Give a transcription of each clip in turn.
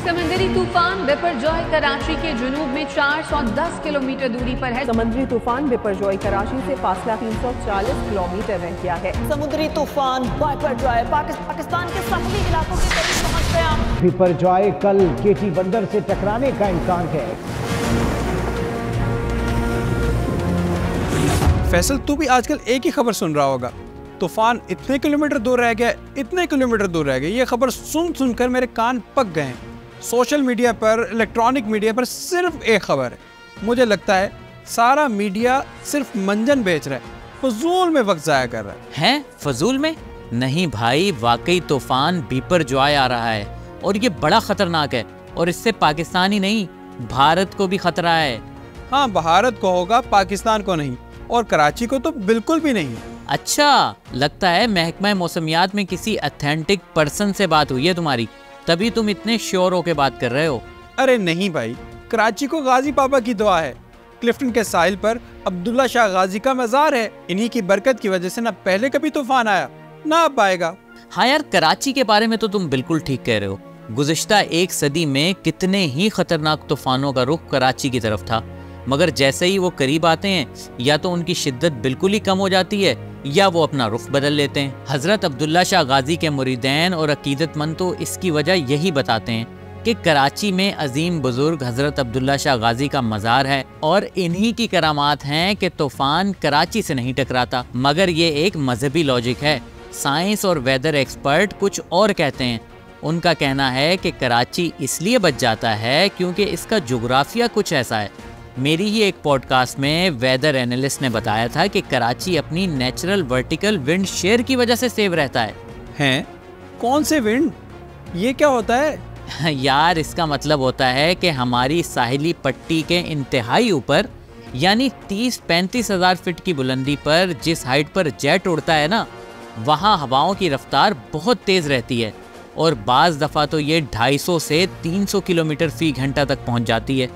समंदरी तूफान बिपरजॉय कराची के जुनूब में 410 किलोमीटर दूरी पर है। समुद्री तूफान बिपरजॉय कराची से फासला 340 किलोमीटर रह गया है। समुद्री तूफान बिपरजॉय पाकिस्तान के समुद्री इलाकों के करीब पहुंच गया। बिपरजॉय कल केटी बंदर से टकराने का इम्कान है। फैसल, तू भी आजकल एक ही खबर सुन रहा होगा, तूफान इतने किलोमीटर दूर रह गया, इतने किलोमीटर दूर रह गया। ये खबर सुन सुनकर मेरे कान पक गए हैं। सोशल मीडिया पर, इलेक्ट्रॉनिक मीडिया पर सिर्फ एक खबर है। मुझे लगता है सारा मीडिया सिर्फ मंजन बेच रहा है, फजूल में वक्त जाया कर रहा है। फजूल में नहीं भाई, वाकई तूफान बिपरजॉय आ रहा है और ये बड़ा खतरनाक है और इससे पाकिस्तान ही नहीं भारत को भी खतरा है। हाँ, भारत को होगा, पाकिस्तान को नहीं, और कराची को तो बिल्कुल भी नहीं। अच्छा, लगता है महकमा मौसमियात में किसी ऑथेंटिक पर्सन से बात हुई है तुम्हारी, तभी तुम इतने श्योर होके बात कर रहे हो। अरे नहीं भाई, कराची को गाजी पापा की दुआ है। क्लिफ्टन के साहिल पर अब्दुल्ला शाह गाजी का मज़ार है। इन्हीं की बरकत की वजह से ना पहले कभी तूफान आया ना अब आएगा। हाँ यार, कराची के बारे में तो तुम बिल्कुल ठीक कह रहे हो। गुज़िश्ता एक सदी में कितने ही खतरनाक तूफानों का रुख कराची की तरफ था, मगर जैसे ही वो करीब आते हैं या तो उनकी शिद्दत बिल्कुल ही कम हो जाती है या वो अपना रुख बदल लेते हैं। हजरत अब्दुल्ला शाह गाजी के मुरीदैन और अकीदतमंद तो इसकी वजह यही बताते हैं कि कराची में अजीम बुजुर्ग हजरत अब्दुल्ला शाह गाजी का मज़ार है और इन्हीं की करामात हैं कि तूफान कराची से नहीं टकराता। मगर ये एक मजहबी लॉजिक है। साइंस और वेदर एक्सपर्ट कुछ और कहते हैं। उनका कहना है कि कराची इसलिए बच जाता है क्योंकि इसका जोग्राफिया कुछ ऐसा है। मेरी ही एक पॉडकास्ट में वेदर एनालिस्ट ने बताया था कि कराची अपनी नेचुरल वर्टिकल विंड शेयर की वजह से सेव रहता है। हैं? कौन से विंड? ये क्या होता है? यार, इसका मतलब होता है कि हमारी साहिली पट्टी के इंतहाई ऊपर यानी 30-35 हज़ार फीट की बुलंदी पर जिस हाइट पर जेट उड़ता है ना, वहाँ हवाओं की रफ्तार बहुत तेज़ रहती है और बाज़ दफ़ा तो ये 250 से 300 किलोमीटर फी घंटा तक पहुँच जाती है।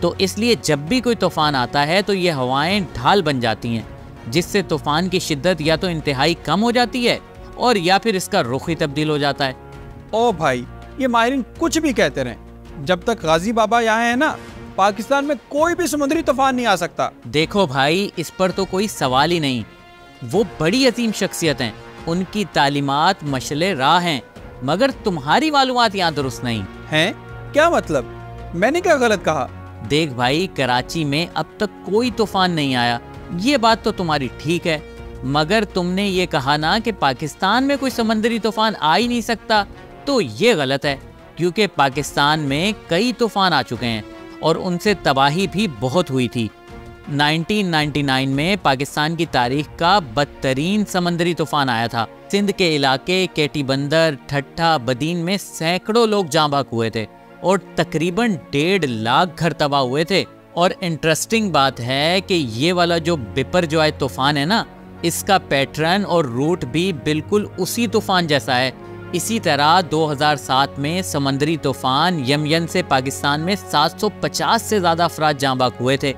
तो इसलिए जब भी कोई तूफान आता है तो ये हवाएं ढाल बन जाती हैं, जिससे तूफान की शिद्दत या तो इंतहाई कम हो जाती है और या फिर इसका रुख ही तब्दील हो जाता है। ओ भाई, ये माहिरीन कुछ भी कहते रहें, जब तक गाजी बाबा यहाँ है ना, पाकिस्तान में कोई भी समुद्री तूफान नहीं आ सकता। देखो भाई, इस पर तो कोई सवाल ही नहीं। वो बड़ी अजीम शख्सियत हैं, उनकी तालीमात मशले राह हैं, मगर तुम्हारी मालूमात यहाँ दुरुस्त नहीं हैं। क्या मतलब? मैंने क्या गलत कहा? देख भाई, कराची में अब तक कोई तूफान नहीं आया, ये बात तो तुम्हारी ठीक है, मगर तुमने ये कहा ना कि पाकिस्तान में कोई समंदरी तूफान आ ही नहीं सकता, तो ये गलत है, क्योंकि पाकिस्तान में कई तूफान आ चुके हैं और उनसे तबाही भी बहुत हुई थी। 1999 में पाकिस्तान की तारीख का बदतरीन समंदरी तूफान आया था। सिंध के इलाके केटी बंदर, ठट्ठा, बदीन में सैकड़ों लोग जाँ बहक हुए थे और तकरीबन 1.5 लाख घर तबाह हुए थे। और इंटरेस्टिंग बात है कि ये वाला जो बिपरजॉय तूफान है ना, इसका पैटर्न और रूट भी बिल्कुल उसी तूफान जैसा है। इसी तरह 2007 में समंदरी तूफान यमन से पाकिस्तान में 750 से ज़्यादा अफराद जाँ बहक हुए थे।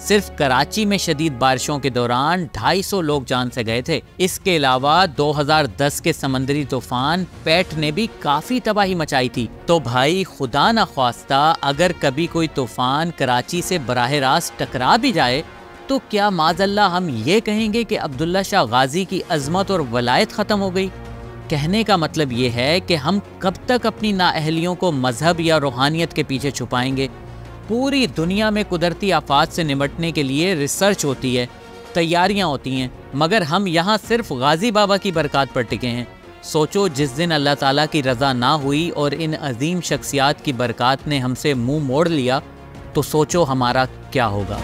सिर्फ कराची में शदीद बारिशों के दौरान 250 लोग जान से गए थे। इसके अलावा 2010 के समंदरी तूफान पैट ने भी काफ़ी तबाही मचाई थी। तो भाई, खुदा न ख्वास्ता अगर कभी कोई तूफान कराची से बराह रास्त टकरा भी जाए तो क्या माज़अल्लाह हम ये कहेंगे कि अब्दुल्ला शाह गाजी की अजमत और वलायत ख़त्म हो गई? कहने का मतलब ये है कि हम कब तक अपनी नाअहलियों को मजहब या रूहानियत के पीछे छुपाएंगे? पूरी दुनिया में कुदरती आफात से निपटने के लिए रिसर्च होती है, तैयारियां होती हैं, मगर हम यहाँ सिर्फ गाजी बाबा की बरकत पर टिके हैं। सोचो, जिस दिन अल्लाह ताला की रज़ा ना हुई और इन अजीम शख्सियात की बरकत ने हमसे मुंह मोड़ लिया, तो सोचो हमारा क्या होगा।